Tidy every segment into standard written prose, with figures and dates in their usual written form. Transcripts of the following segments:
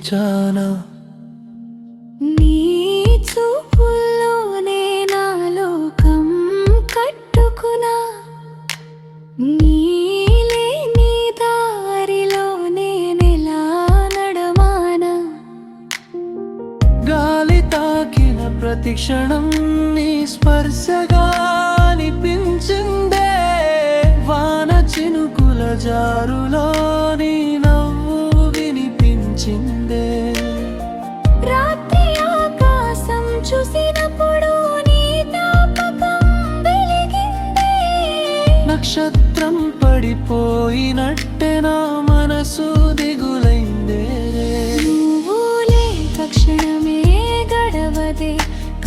చూపించానా నీ చూపుల్లోనే నా లోకం కట్టుకున్నా నీలే నీ దారిలో నేనెలా నడమానా గాలి తాకిన ప్రతి క్షణం నీ స్పర్శగా అనిపించిందే వాన చినుకుల జారులో నీ నవ్వు వినిపించిందే రాత్రి ఆకాశం చూసినప్పుడు నీ జ్ఞాపకం వెలిగిందే నక్షత్రం పడిపోయినట్టే నా మనసు దిగులైందే నువ్వు లేక క్షణమే గడవదే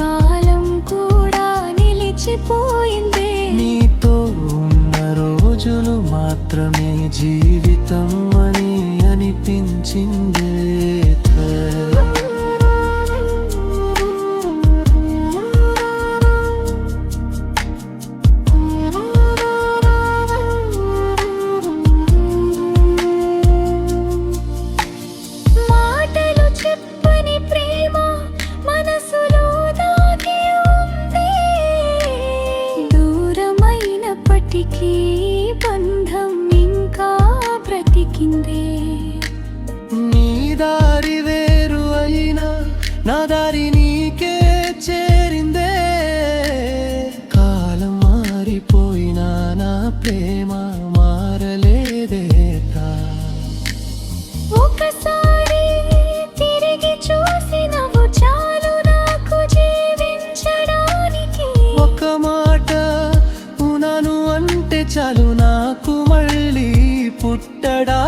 కాలం కూడా నిలిచిపోయిందే నీతో ఉన్న రోజులు మాత్రమే జీవితం అని అనిపించిందే మాటలు చెప్పని ప్రేమ మనసులో దాగి ఉంది దూరమైనప్పటికీ బంధం ఇంకా బ్రతికిందే నీ దారి వేరు అయినా నా దారి నీకే చేరిందే కాలం మారిపోయినా నా ప్రేమ మారలేదేతా ఒకసారి తిరిగి చూసినవు చాలు నాకు జీవించడానికి ఒక మాట ఉన్నాను అంటే చాలు నాకు మళ్ళీ పుట్టడా